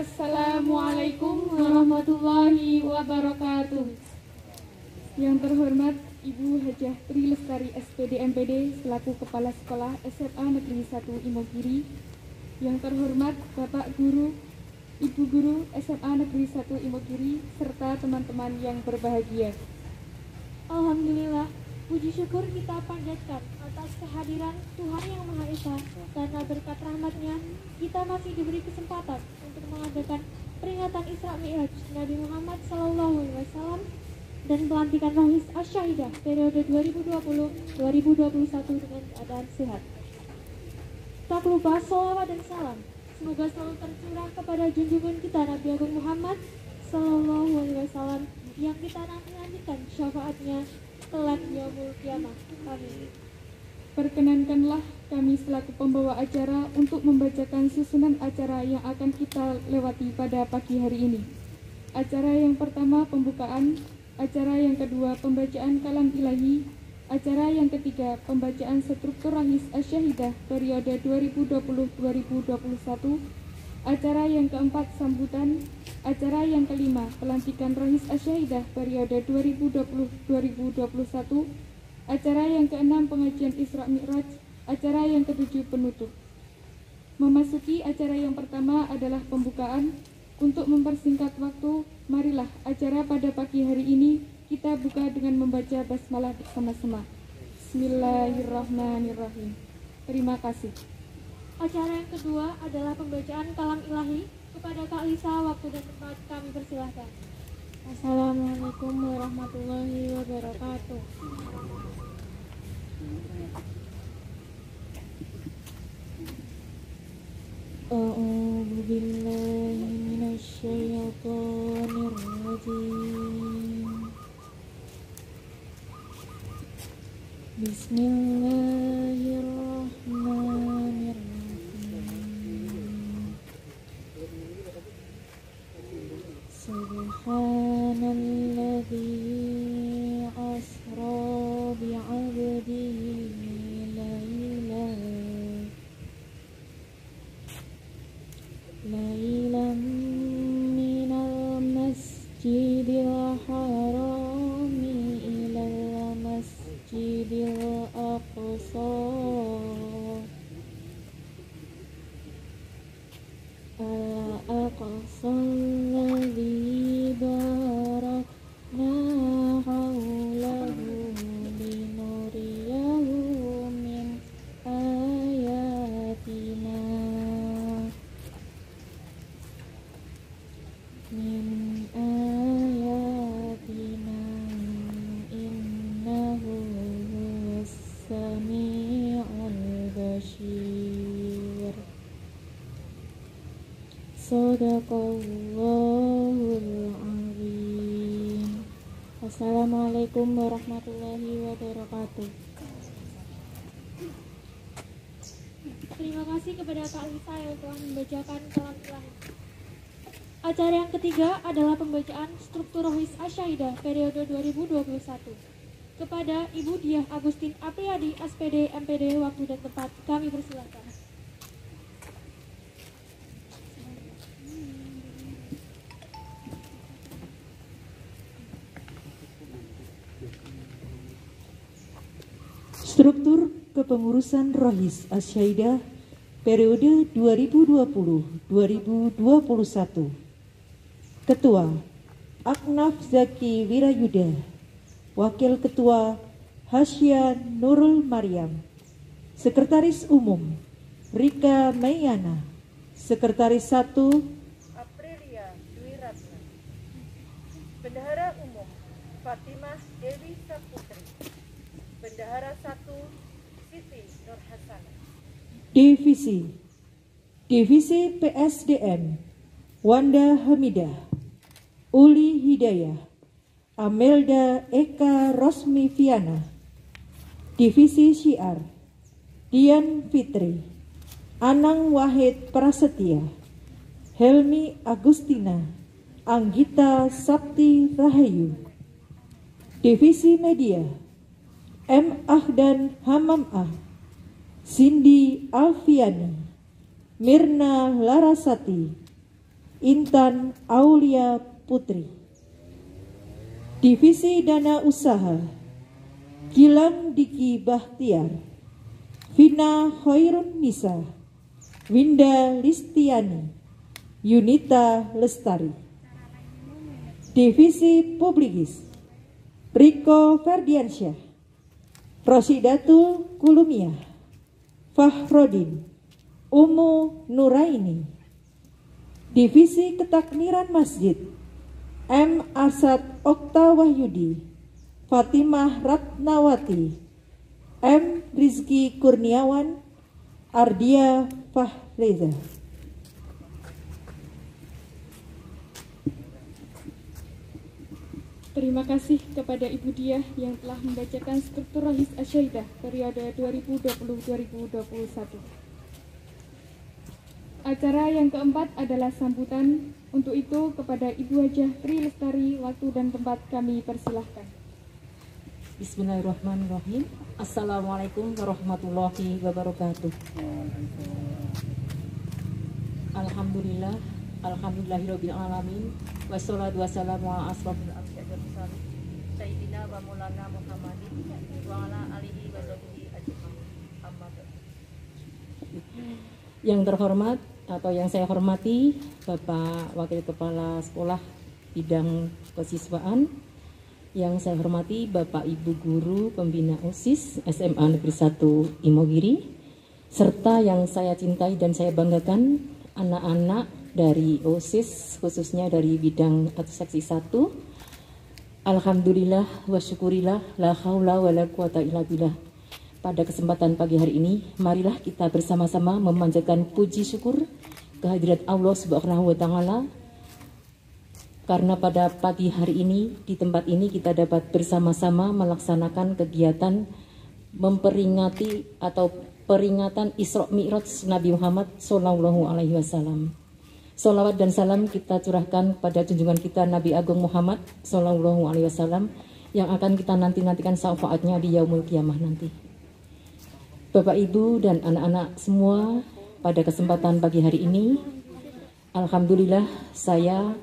Assalamualaikum warahmatullahi wabarakatuh. Yang terhormat Ibu Hajah Tri Lestari SPD MPD selaku Kepala Sekolah SMA Negeri 1 Imogiri. Yang terhormat Bapak Guru, Ibu Guru SMA Negeri 1 Imogiri serta teman-teman yang berbahagia. Alhamdulillah, puji syukur kita panjatkan atas kehadiran Tuhan Yang Maha Esa. Karena berkat rahmat-Nya, kita masih diberi kesempatan untuk mengadakan peringatan Isra Mi'raj Nabi Muhammad SAW dan pelantikan Rohis Asy-Syahidah periode 2020-2021 dengan keadaan sehat. Tak lupa sholawat dan salam semoga selalu tercurah kepada junjungan kita Nabi Agung Muhammad SAW yang kita nantikan syafaatnya kelak yaumul qiyamah. Amin. Perkenankanlah kami selaku pembawa acara untuk membacakan susunan acara yang akan kita lewati pada pagi hari ini. Acara yang pertama pembukaan, acara yang kedua pembacaan kalam ilahi, acara yang ketiga pembacaan struktur Rohis Asy-Syahidah periode 2020-2021, acara yang keempat sambutan, acara yang kelima pelantikan Rohis Asy-Syahidah periode 2020-2021, acara yang keenam pengajian Isra Mi'raj, acara yang ketujuh penutup. Memasuki acara yang pertama adalah pembukaan. Untuk mempersingkat waktu, marilah acara pada pagi hari ini kita buka dengan membaca basmalah bersama-sama. Bismillahirrahmanirrahim. Terima kasih. Acara yang kedua adalah pembacaan kalam ilahi. Kepada Kak Lisa, waktu dan tempat kami persilahkan. Assalamualaikum warahmatullahi wabarakatuh. A'udzu billahi minasyaitonir rajim. Bismillahirrahmanirrahim. Subhanalladzi asra bi'abdihi laylan minal masjidil harami ilal masjidil aqsa alladzi barakna haulahu linuriyahu min ayatina innahu huwas sami'ul basyir. Shadaqallahul azim. Assalamualaikum warahmatullahi wabarakatuh. Terima kasih kepada Kak Lisa yang telah membacakan kalam ilahi. Acara yang ketiga adalah pembacaan struktur Rohis Asy-Syahidah periode 2021. Kepada Ibu Diah Agustin Apriyadi SPD MPD, waktu dan tempat kami persilahkan. Struktur kepengurusan Rohis Asy-Syahidah periode 2020-2021. Ketua Aknaf Zaki Wirayuda, Wakil Ketua Hasya Nurul Maryam, Sekretaris Umum Rika Mayana, Sekretaris 1 Aprilia Dwi Ratna, Bendahara Umum Fatimah Dewi Saputri, Bendahara 1 Siti Nur Hasanah. Divisi PSDM Wanda Hamidah, Uli Hidayah, Amelda Eka Rosmi Viana. Divisi Syiar Dian Fitri, Anang Wahid Prasetya, Helmi Agustina, Anggita Sabti Rahayu. Divisi Media M. Ahdan Hamamah, Cindy Alfiani, Mirna Larasati. Intan Aulia Putri. Divisi Dana Usaha, Gilang Diki Bahtiar, Vina Khairun Nisa, Winda Listiani, Yunita Lestari. Divisi Publikis, Riko Ferdiansyah, Rosidatul Kulumiyah, Fahrodin, Umu Nuraini. Divisi Ketakmiran Masjid, M. Asad Okta Wahyudi, Fatimah Ratnawati, M. Rizky Kurniawan, Ardia Fahreza. Terima kasih kepada Ibu Diah yang telah membacakan struktur Rohis Asyaidah periode 2020-2021. Acara yang keempat adalah sambutan. Untuk itu kepada Ibu Hajah Tri Lestari, waktu dan tempat kami persilahkan. Bismillahirrahmanirrahim. Assalamualaikum warahmatullahi wabarakatuh. Alhamdulillah, alhamdulillahirabbil alamin. Wassalatu wassalamu ala asrofil anbiya'i wal mursalin sayyidina wa maulana Muhammadin wa ala alihi wa sahbihi ajmain. Amma ba'du. Yang terhormat atau yang saya hormati Bapak Wakil Kepala Sekolah Bidang Kesiswaan, yang saya hormati Bapak Ibu Guru Pembina OSIS SMA Negeri 1 Imogiri, serta yang saya cintai dan saya banggakan anak-anak dari OSIS khususnya dari bidang atau seksi 1. Alhamdulillah wa syukurillah la haula wa la quwata illa billah. Pada kesempatan pagi hari ini, marilah kita bersama-sama memanjatkan puji syukur kehadirat Allah Subhanahu wa taala, karena pada pagi hari ini di tempat ini kita dapat bersama-sama melaksanakan kegiatan memperingati atau peringatan Isra Mi'raj Nabi Muhammad Sallallahu Alaihi Wasallam. Salawat dan salam kita curahkan pada junjungan kita Nabi Agung Muhammad Sallallahu Alaihi Wasallam yang akan kita nantikan syafaatnya di yaumul kiamah nanti. Bapak Ibu dan anak-anak semua, pada kesempatan pagi hari ini alhamdulillah saya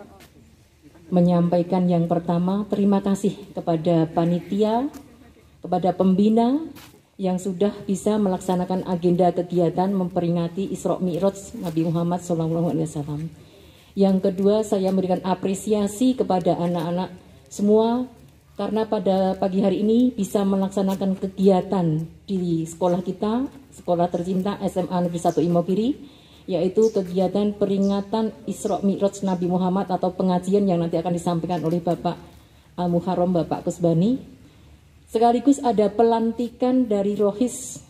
menyampaikan yang pertama terima kasih kepada panitia, kepada pembina yang sudah bisa melaksanakan agenda kegiatan memperingati Isra Mi'raj Nabi Muhammad SAW. Yang kedua, saya memberikan apresiasi kepada anak-anak semua karena pada pagi hari ini bisa melaksanakan kegiatan di sekolah kita, sekolah tercinta SMA Negeri 1 Imogiri, yaitu kegiatan peringatan Isra Mi'raj Nabi Muhammad atau pengajian yang nanti akan disampaikan oleh Bapak Al-Muharram, Bapak Kusbani. Sekaligus ada pelantikan dari Rohis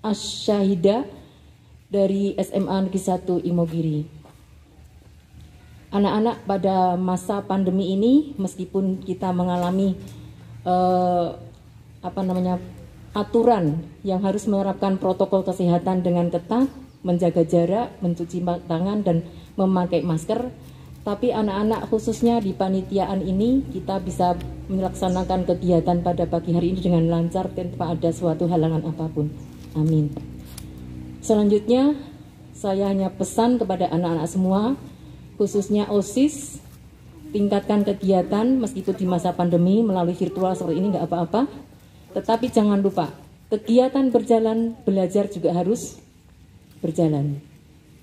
Asyaidah dari SMA Negeri 1 Imogiri. Anak-anak pada masa pandemi ini, meskipun kita mengalami aturan yang harus menerapkan protokol kesehatan dengan ketat, menjaga jarak, mencuci tangan, dan memakai masker, tapi anak-anak khususnya di panitiaan ini kita bisa melaksanakan kegiatan pada pagi hari ini dengan lancar tanpa ada suatu halangan apapun. Amin. Selanjutnya, saya hanya pesan kepada anak-anak semua, khususnya OSIS, tingkatkan kegiatan meskipun di masa pandemi melalui virtual seperti ini nggak apa-apa, tetapi jangan lupa kegiatan berjalan, belajar juga harus berjalan.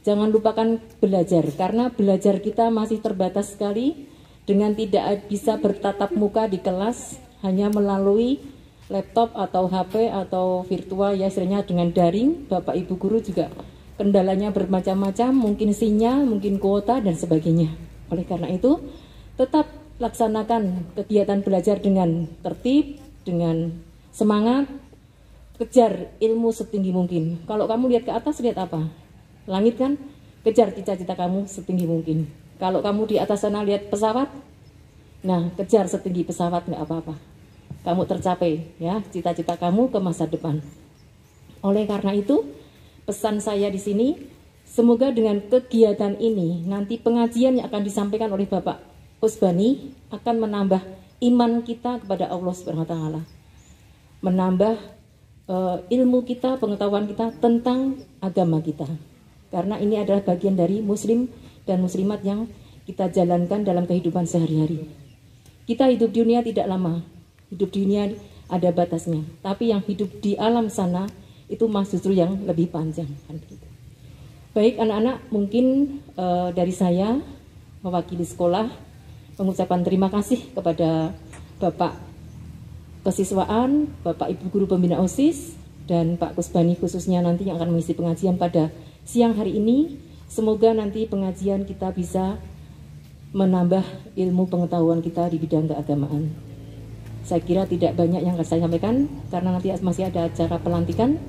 Jangan lupakan belajar, karena belajar kita masih terbatas sekali dengan tidak bisa bertatap muka di kelas, hanya melalui laptop atau HP atau virtual, ya istilahnya dengan daring. Bapak Ibu guru juga kendalanya bermacam-macam, mungkin sinyal, mungkin kuota, dan sebagainya. Oleh karena itu, tetap laksanakan kegiatan belajar dengan tertib, dengan semangat, kejar ilmu setinggi mungkin. Kalau kamu lihat ke atas, lihat apa? Langit kan? Kejar cita-cita kamu setinggi mungkin. Kalau kamu di atas sana lihat pesawat, nah kejar setinggi pesawat, nggak apa-apa. Kamu tercapai ya cita-cita kamu ke masa depan. Oleh karena itu, pesan saya di sini, semoga dengan kegiatan ini nanti pengajian yang akan disampaikan oleh Bapak Kusbani akan menambah iman kita kepada Allah Subhanahu wa taala. Menambah ilmu kita, pengetahuan kita tentang agama kita. Karena ini adalah bagian dari muslim dan muslimat yang kita jalankan dalam kehidupan sehari-hari. Kita hidup di dunia tidak lama, hidup di dunia ada batasnya, tapi yang hidup di alam sana itu justru yang lebih panjang. Kan begitu. Baik anak-anak, mungkin dari saya mewakili sekolah mengucapkan terima kasih kepada Bapak Kesiswaan, Bapak Ibu Guru Pembina OSIS, dan Pak Kusbani khususnya nanti yang akan mengisi pengajian pada siang hari ini. Semoga nanti pengajian kita bisa menambah ilmu pengetahuan kita di bidang keagamaan. Saya kira tidak banyak yang akan saya sampaikan karena nanti masih ada acara pelantikan.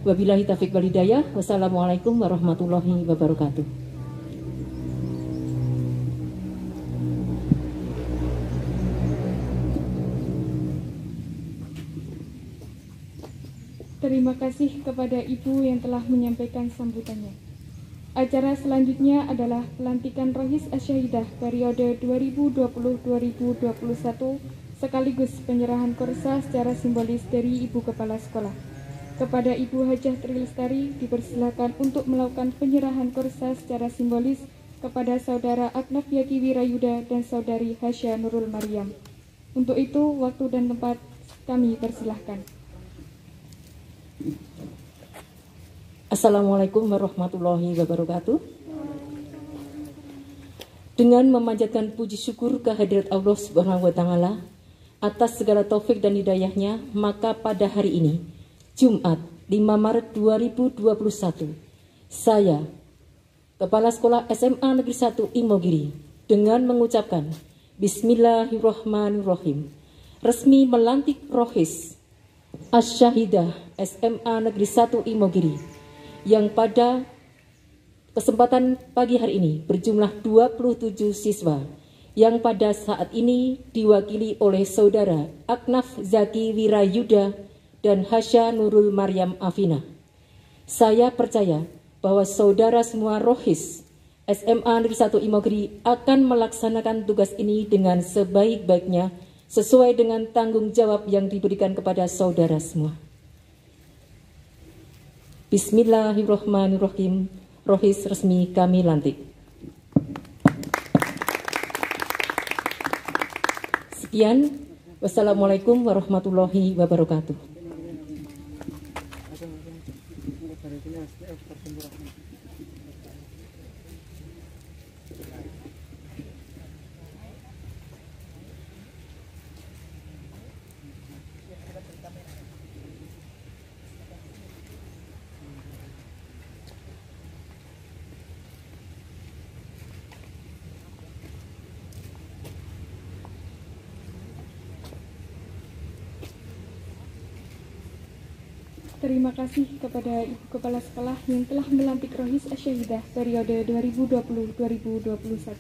Wabillahi taufiq wal hidayah. Wassalamualaikum warahmatullahi wabarakatuh. Terima kasih kepada Ibu yang telah menyampaikan sambutannya. Acara selanjutnya adalah pelantikan Rohis Asyahidah periode 2020-2021 sekaligus penyerahan kursa secara simbolis dari Ibu Kepala Sekolah. Kepada Ibu Hajah Tri Lestari dipersilakan untuk melakukan penyerahan kursa secara simbolis kepada Saudara Aknaf Yaki Wirayuda dan Saudari Hasya Nurul Maryam. Untuk itu, waktu dan tempat kami persilahkan. Assalamualaikum warahmatullahi wabarakatuh. Dengan memanjatkan puji syukur kehadirat Allah Subhanahu wa Ta'ala atas segala taufik dan hidayahnya, maka pada hari ini, Jumat 5 Maret 2021, saya, Kepala Sekolah SMA Negeri 1 Imogiri, dengan mengucapkan Bismillahirrahmanirrahim, resmi melantik Rohis Asyahidah SMA Negeri 1 Imogiri yang pada kesempatan pagi hari ini berjumlah 27 siswa yang pada saat ini diwakili oleh Saudara Aknaf Zaki Wirayuda dan Hasya Nurul Maryam Afina. Saya percaya bahwa saudara semua Rohis SMA Negeri 1 Imogiri akan melaksanakan tugas ini dengan sebaik-baiknya sesuai dengan tanggung jawab yang diberikan kepada saudara semua. Bismillahirrahmanirrahim. Rohis resmi kami lantik. Sekian. Wassalamualaikum warahmatullahi wabarakatuh. Terima kasih kepada Ibu Kepala Sekolah yang telah melantik Rohis Asyahidah periode 2020-2021.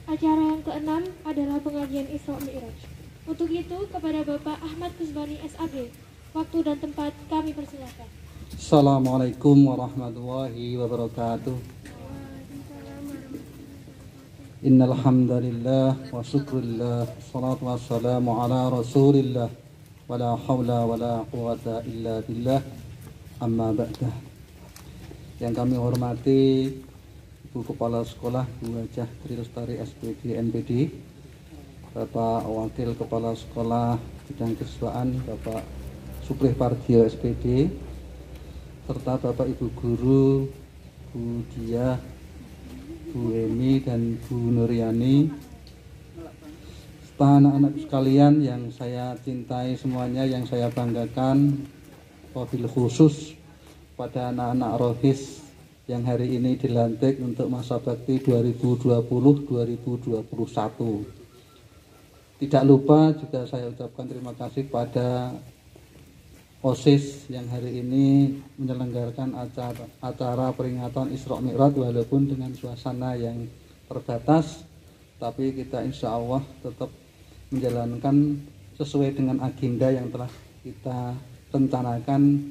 Acara yang keenam adalah pengajian Isra Mi'raj. Untuk itu, kepada Bapak Ahmad Kusbani SAG, waktu dan tempat kami persilakan. Assalamualaikum warahmatullahi wabarakatuh. Innal hamdalillah wa syukrulillah, salatu wassalamu ala Rasulillah, wala haula wala quwata illa billah, amma ba'dah. Yang kami hormati Ibu Kepala Sekolah Bu Hajah Tri Lestari SPD MPD, Bapak Wakil Kepala Sekolah Bidang Kesiswaan Bapak Suprih Pardio SPD, serta Bapak Ibu Guru Bu Dia, Bu Emi dan Bu Nuryani, serta anak-anak sekalian yang saya cintai semuanya, yang saya banggakan, wabil khusus pada anak-anak Rohis yang hari ini dilantik untuk masa bakti 2020-2021. Tidak lupa juga saya ucapkan terima kasih pada OSIS yang hari ini menyelenggarakan acara peringatan Isra Mi'raj walaupun dengan suasana yang terbatas, tapi kita insya Allah tetap menjalankan sesuai dengan agenda yang telah kita rencanakan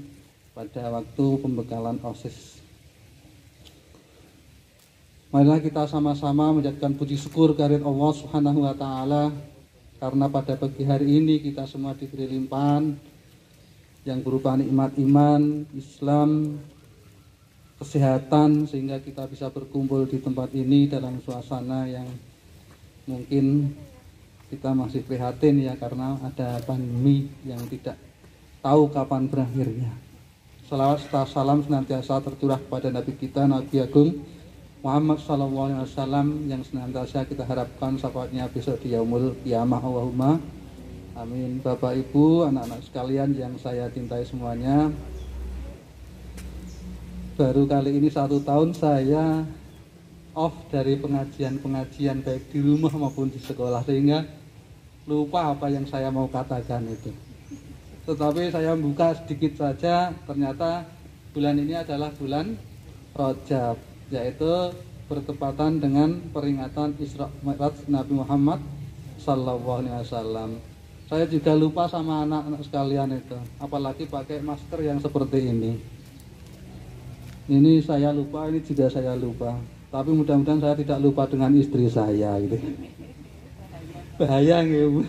pada waktu pembekalan OSIS. Marilah kita sama-sama menjadikan puji syukur kehadirat Allah Subhanahu wa Ta'ala, karena pada pagi hari ini kita semua diberi limpahan yang berupa nikmat iman, Islam, kesehatan sehingga kita bisa berkumpul di tempat ini dalam suasana yang mungkin kita masih prihatin ya, karena ada pandemi yang tidak tahu kapan berakhirnya. Salawat serta salam senantiasa tercurah kepada Nabi kita, Nabi Agung Muhammad SAW, yang senantiasa kita harapkan syafaatnya besok di yaumul qiyamah. Allahumma amin. Bapak Ibu, anak-anak sekalian yang saya cintai semuanya, baru kali ini 1 tahun saya off dari pengajian-pengajian baik di rumah maupun di sekolah, sehingga lupa apa yang saya mau katakan itu. Tetapi saya buka sedikit saja, ternyata bulan ini adalah bulan Rajab, yaitu bertepatan dengan peringatan Isra Mi'raj Nabi Muhammad sallallahu alaihi wasallam. Saya juga lupa sama anak-anak sekalian itu, apalagi pakai masker yang seperti ini. Ini saya lupa, ini juga saya lupa. Tapi mudah-mudahan saya tidak lupa dengan istri saya gitu. Bahaya nggih, Bu.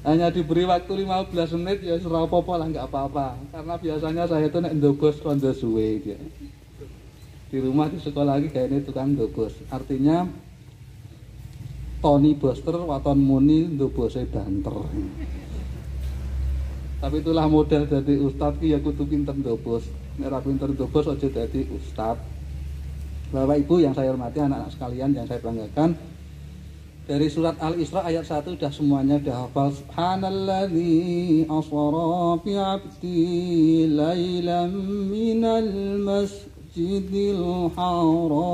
Hanya diberi waktu 15 menit ya ora apa-apa lah, enggak apa-apa. Karena biasanya saya itu nek ndogos rondo suwe gitu. Di rumah, di sekolah lagi kayak ini tukang ndogos. Artinya Tony Boster waton muni ndobose banter. Tapi itulah model dari ustadz ki ya kudu pinter ndobos. Nek ora pinter ndobos aja dadi ustadz. Bapak Ibu yang saya hormati, anak-anak sekalian yang saya banggakan, dari surat Al-Isra ayat 1 udah semuanya udah hafal. Subhanalladzi asra bi 'abdi lailan minal masjidil haram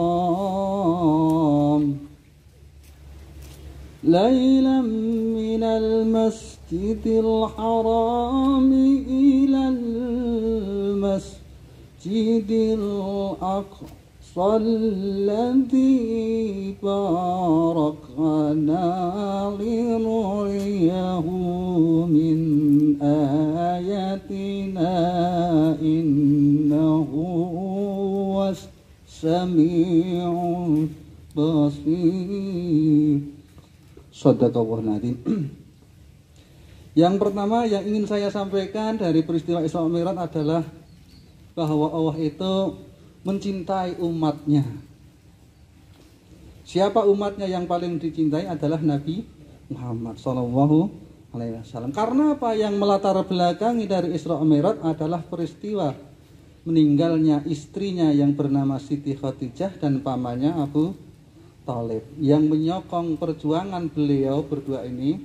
lailan minal masjidil haram ilal masjidil aqsa الذي باركنا لنريه من آياتنا إنه هو السميع البصير. Shadaqallahu Nadim. Yang pertama yang ingin saya sampaikan dari peristiwa Isra Mi'raj adalah bahwa Allah itu mencintai umatnya. Siapa umatnya yang paling dicintai adalah Nabi Muhammad Sallallahu Alaihi Wasallam. Karena apa? Yang melatar belakangi dari Isra Mi'raj adalah peristiwa meninggalnya istrinya yang bernama Siti Khadijah dan pamannya Abu Thalib. Yang menyokong perjuangan beliau berdua ini,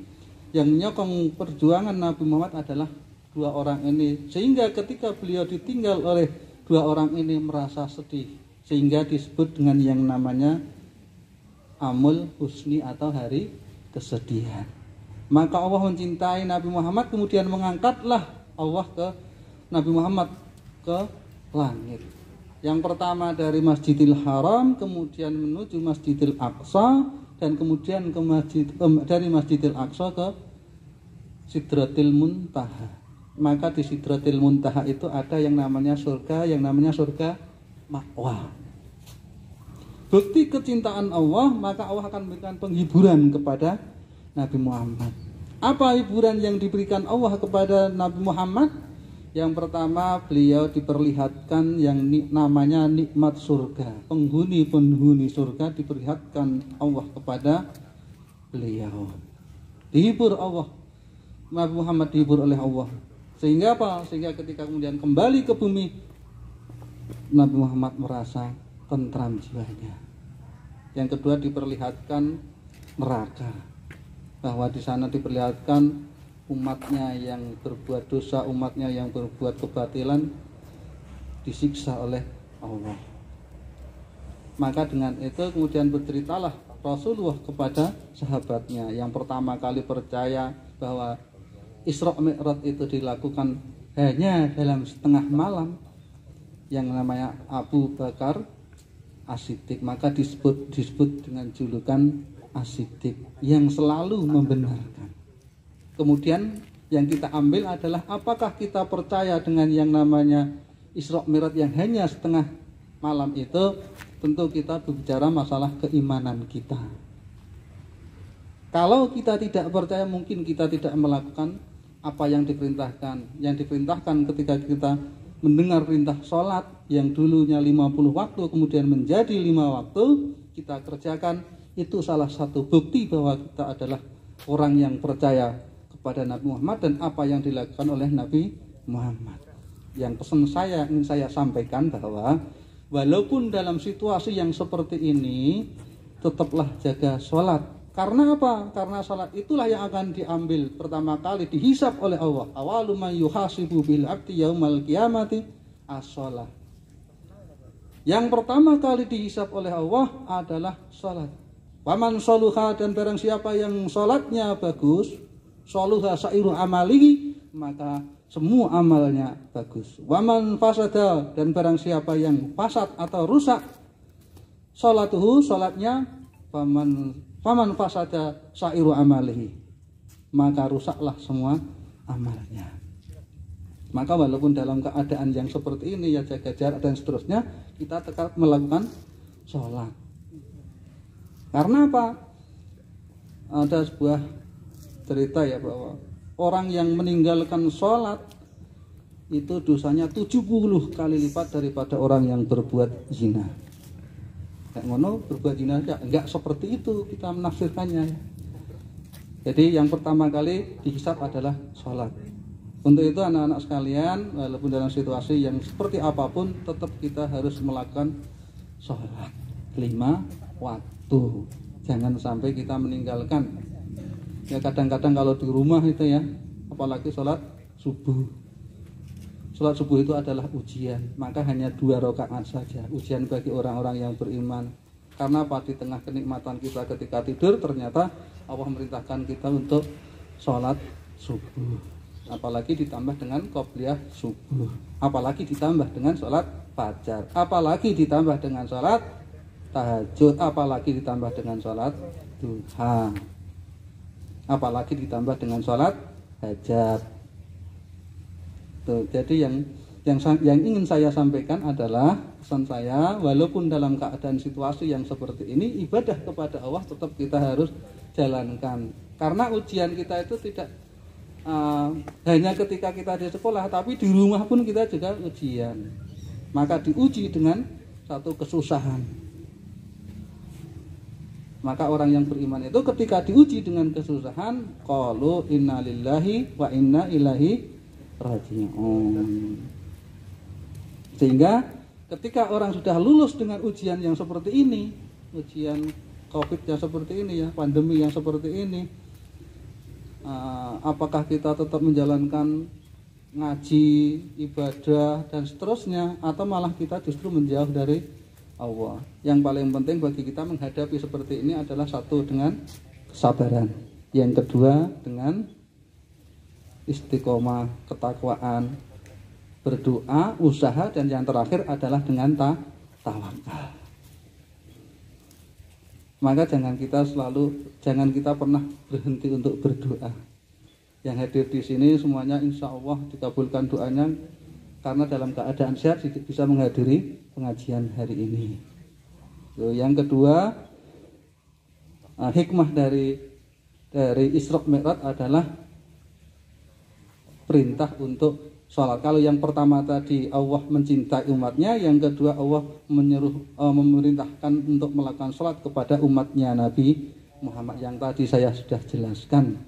yang menyokong perjuangan Nabi Muhammad adalah 2 orang ini. Sehingga ketika beliau ditinggal oleh 2 orang ini merasa sedih, sehingga disebut dengan yang namanya Amul Husni atau hari kesedihan. Maka Allah mencintai Nabi Muhammad, kemudian mengangkatlah Allah ke Nabi Muhammad ke langit. Yang pertama dari Masjidil Haram, kemudian menuju Masjidil Aqsa, dan kemudian ke dari Masjidil Aqsa ke Sidratil Muntaha. Maka di Sidratil Muntaha itu ada yang namanya surga, yang namanya surga ma'wa. Bukti kecintaan Allah, maka Allah akan memberikan penghiburan kepada Nabi Muhammad. Apa hiburan yang diberikan Allah kepada Nabi Muhammad? Yang pertama, beliau diperlihatkan yang namanya nikmat surga. Penghuni-penghuni surga diperlihatkan Allah kepada beliau. Dihibur Allah. Nabi Muhammad dihibur oleh Allah. Sehingga apa? Sehingga ketika kemudian kembali ke bumi, Nabi Muhammad merasa tentram jiwanya. Yang kedua, diperlihatkan neraka. Bahwa di sana diperlihatkan umatnya yang berbuat dosa, umatnya yang berbuat kebatilan disiksa oleh Allah. Maka dengan itu kemudian berceritalah Rasulullah kepada sahabatnya. Yang pertama kali percaya bahwa Isra Mi'raj itu dilakukan hanya dalam setengah malam, yang namanya Abu Bakar As-Siddiq. Maka disebut dengan julukan As-Siddiq, yang selalu membenarkan. Kemudian yang kita ambil adalah apakah kita percaya dengan yang namanya Isra Mi'raj yang hanya setengah malam itu? Tentu kita berbicara masalah keimanan kita. Kalau kita tidak percaya, mungkin kita tidak melakukan apa yang diperintahkan. Yang diperintahkan ketika kita mendengar perintah sholat yang dulunya 50 waktu kemudian menjadi 5 waktu kita kerjakan, itu salah satu bukti bahwa kita adalah orang yang percaya kepada Nabi Muhammad dan apa yang dilakukan oleh Nabi Muhammad. Yang pesan saya ingin saya sampaikan bahwa walaupun dalam situasi yang seperti ini tetaplah jaga sholat. Karena apa? Karena sholat itulah yang akan diambil pertama kali dihisab oleh Allah. Awalu ma yuhasibu bil abdi yaumal qiyamati as-sholat. Yang pertama kali dihisab oleh Allah adalah sholat. Waman soluha, dan barang siapa yang sholatnya bagus, soluha sairu amalihi, maka semua amalnya bagus. Waman fasada, dan barang siapa yang fasad atau rusak sholatuhu, sholatnya, faman fasada sairu amalihi, maka rusaklah semua amalnya. Maka walaupun dalam keadaan yang seperti ini ya jaga jarak dan seterusnya, kita tetap melakukan sholat. Karena apa? Ada sebuah cerita ya bahwa orang yang meninggalkan sholat itu dosanya 70 kali lipat daripada orang yang berbuat zina. Kayak ngono, berbuat zina aja enggak seperti itu kita menafsirkannya. Jadi yang pertama kali dihisab adalah sholat. Untuk itu anak-anak sekalian, walaupun dalam situasi yang seperti apapun, tetap kita harus melakukan sholat 5 waktu. Jangan sampai kita meninggalkan. Ya kadang-kadang kalau di rumah itu ya, apalagi sholat subuh. Sholat subuh itu adalah ujian, maka hanya 2 rakaat saja. Ujian bagi orang-orang yang beriman. Karena apa? Di tengah kenikmatan kita ketika tidur, ternyata Allah memerintahkan kita untuk sholat subuh. Apalagi ditambah dengan qobliyah subuh, apalagi ditambah dengan sholat fajar, apalagi ditambah dengan sholat tahajud, apalagi ditambah dengan sholat duha, apalagi ditambah dengan sholat hajat. Tuh, jadi yang ingin saya sampaikan adalah pesan saya, walaupun dalam keadaan situasi yang seperti ini, ibadah kepada Allah tetap kita harus jalankan. Karena ujian kita itu tidak hanya ketika kita di sekolah, tapi di rumah pun kita juga ujian. Maka diuji dengan satu kesusahan. Maka orang yang beriman itu ketika diuji dengan kesusahan, qalu inna lillahi wa inna ilaihi raji'un. Sehingga ketika orang sudah lulus dengan ujian yang seperti ini, ujian Covid yang seperti ini ya, pandemi yang seperti ini, apakah kita tetap menjalankan ngaji, ibadah dan seterusnya, atau malah kita justru menjauh dari Allah. Yang paling penting bagi kita menghadapi seperti ini adalah satu, dengan kesabaran, yang kedua dengan istiqomah, ketakwaan, berdoa, usaha, dan yang terakhir adalah dengan tawakal. Maka jangan kita pernah berhenti untuk berdoa. Yang hadir di sini semuanya insya Allah dikabulkan doanya, karena dalam keadaan sehat bisa menghadiri pengajian hari ini. Yang kedua, hikmah dari Isra Mi'raj adalah perintah untuk sholat. Kalau yang pertama tadi Allah mencintai umatnya, yang kedua Allah memerintahkan untuk melakukan sholat kepada umatnya Nabi Muhammad. Yang tadi saya sudah jelaskan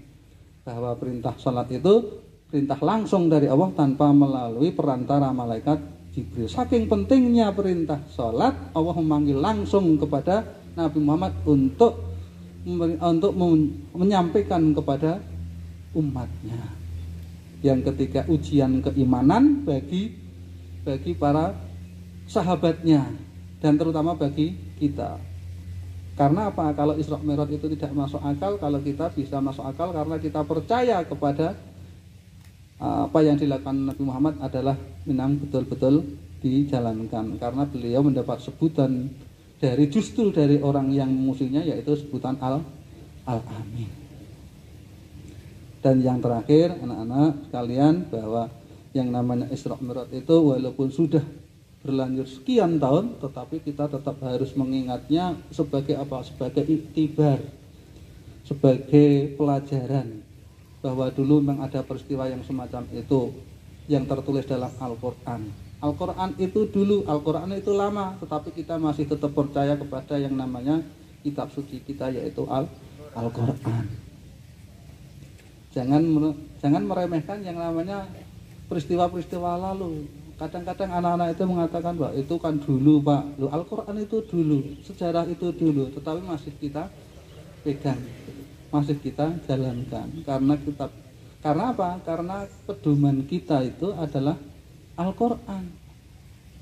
bahwa perintah sholat itu perintah langsung dari Allah tanpa melalui perantara malaikat Jibril. Saking pentingnya perintah sholat, Allah memanggil langsung kepada Nabi Muhammad untuk menyampaikan kepada umatnya. Yang ketiga, ujian keimanan bagi para sahabatnya dan terutama bagi kita. Karena apa? Kalau Isra Mi'raj itu tidak masuk akal, kalau kita bisa masuk akal karena kita percaya kepada apa yang dilakukan Nabi Muhammad adalah memang betul-betul dijalankan. Karena beliau mendapat sebutan justru dari orang yang memusuhinya, yaitu sebutan Al-Amin. Dan yang terakhir, anak-anak sekalian, bahwa yang namanya Isra Mi'raj itu walaupun sudah berlanjut sekian tahun, tetapi kita tetap harus mengingatnya sebagai apa? Sebagai iktibar, sebagai pelajaran bahwa dulu memang ada peristiwa yang semacam itu yang tertulis dalam Al-Quran. Al-Quran itu dulu, Al-Quran itu lama, tetapi kita masih tetap percaya kepada yang namanya kitab suci kita, yaitu Al-Quran. Jangan meremehkan yang namanya peristiwa-peristiwa lalu. Kadang-kadang anak-anak itu mengatakan, bahwa itu kan dulu Pak, loh, Al-Quran itu dulu, sejarah itu dulu, tetapi masih kita pegang, masih kita jalankan. Karena apa? Karena pedoman kita itu adalah Al-Quran.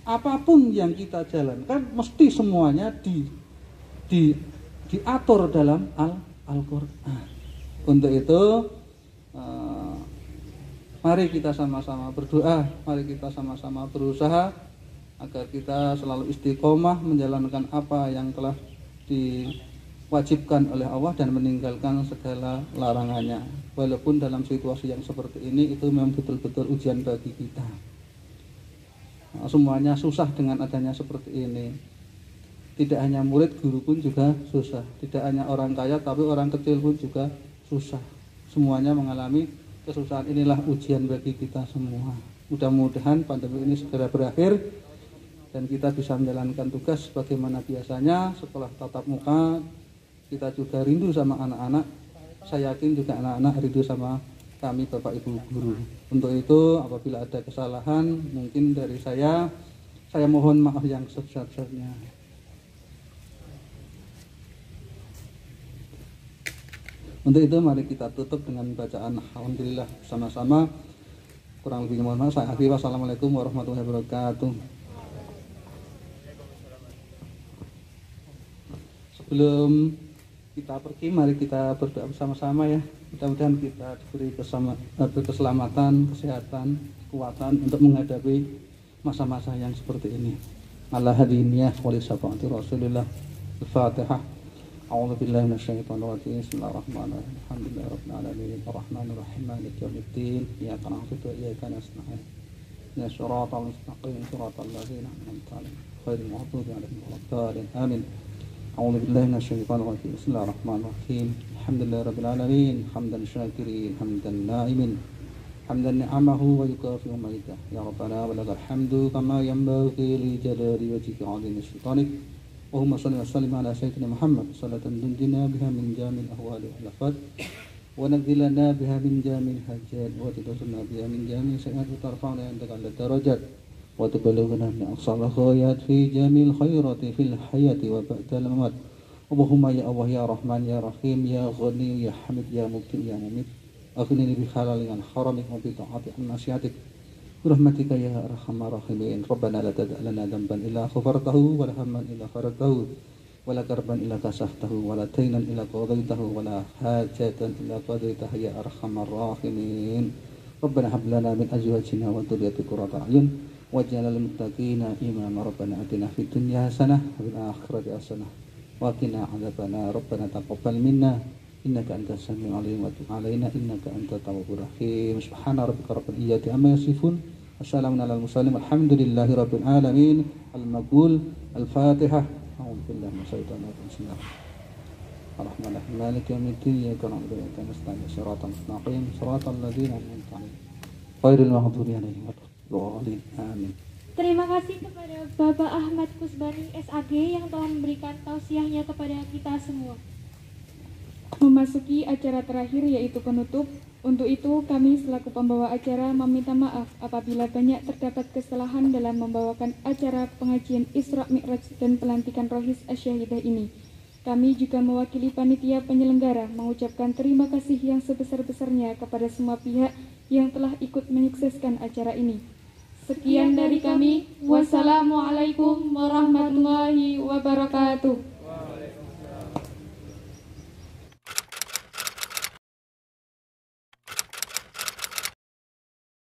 Apapun yang kita jalankan mesti semuanya diatur dalam Al-Quran. Untuk itu mari kita sama-sama berdoa, mari kita sama-sama berusaha agar kita selalu istiqomah menjalankan apa yang telah diwajibkan oleh Allah dan meninggalkan segala larangannya. Walaupun dalam situasi yang seperti ini itu memang betul-betul ujian bagi kita. Semuanya susah dengan adanya seperti ini. Tidak hanya murid, guru pun juga susah. Tidak hanya orang kaya, tapi orang kecil pun juga susah. Semuanya mengalami kesusahan. Inilah ujian bagi kita semua. Mudah-mudahan pandemi ini segera berakhir dan kita bisa menjalankan tugas sebagaimana biasanya. Sekolah tatap muka, kita juga rindu sama anak-anak. Saya yakin juga anak-anak rindu sama kami Bapak Ibu guru. Untuk itu apabila ada kesalahan mungkin dari saya mohon maaf yang sebesar-besarnya. Untuk itu mari kita tutup dengan bacaan alhamdulillah sama-sama. Kurang lebihnya mohon maaf. Saya akhiri. Wassalamualaikum warahmatullahi wabarakatuh. Sebelum kita pergi, mari kita berdoa bersama-sama ya. Mudah-mudahan kita diberi keselamatan, kesehatan, kekuatan untuk menghadapi masa-masa yang seperti ini. Ala hadiniyah wa li syafaati Rasulillah. Al-Fatihah. A'udzu billahi minasyaitonir rajim. Bismillahirrahmanirrahim. Alhamdulillahirabbil alamin. Arrahmanir rahim. Maliki yaumiddin. Iyyaka na'budu wa iyyaka nasta'in. Ihdinas siratal mustaqim. Siratal ladzina an'amta 'alaihim ghairil maghdubi 'alaihim waladdallin. Amin. أعوذ بالله من الشيطان الرجيم بسم الله الرحمن الرحيم الحمد لله رب العالمين حمدا شاكرين حمدا نائمين حمدا نعمه ويكافئ مزيده يا ربنا ولك الحمد كما ينبغي لجلال وجهك وعظيم سلطانك اللهم صل وسلم على سيدنا محمد صلاة تنجينا بها من جميع الأهوال والآفات ونزلنا بها من جميع الحاجات وتدخلنا بها من جميع السيئات وترفعنا عندك على الدرجات وتبلغنا من أقصى الغايات في جميع الخيرات في الحياة وبعد الممات اللهم يا الله يا رحمن يا رحيم يا غني يا حميد يا مبدئ يا مميت أغنني بحلال عن حرامك وبطاعتك عن معصيتك برحمتك يا أرحم الراحمين ربنا لا تدع لنا ذنبا إلا غفرته ولا هما إلا فرجته ولا كربا إلا كشفته ولا دينا إلا قضيته ولا حاجة إلا قضيتها يا أرحم الراحمين ربنا هب لنا من أزواجنا وذريتنا قرة أعين واجعلنا للمتقين إماما ربنا آتنا في الدنيا حسنة وفي الآخرة حسنة وقنا عذاب النار ربنا تقبل منا إنك أنت السميع العليم وتب علينا إنك أنت التواب الرحيم سبحان ربك رب العزة عما يصفون والسلام على المرسلين والحمد لله رب العالمين المقبول الفاتحة أعوذ بالله من الشيطان الرجيم بسم الله الرحمن الرحيم مالك يوم الدين إياك نعبد وإياك نستعين صراط المستقيم صراط الذين أنعمت عليهم غير المغضوب عليهم ولا الضالين آمين. Terima kasih kepada Bapak Ahmad Kusbani SAG yang telah memberikan tausiahnya kepada kita semua. Memasuki acara terakhir yaitu penutup. Untuk itu kami selaku pembawa acara meminta maaf apabila banyak terdapat kesalahan dalam membawakan acara pengajian Isra Mi'raj dan pelantikan Rohis Asyahidah ini. Kami juga mewakili panitia penyelenggara mengucapkan terima kasih yang sebesar-besarnya kepada semua pihak yang telah ikut menyukseskan acara ini. Sekian dari kami. Wassalamualaikum warahmatullahi wabarakatuh.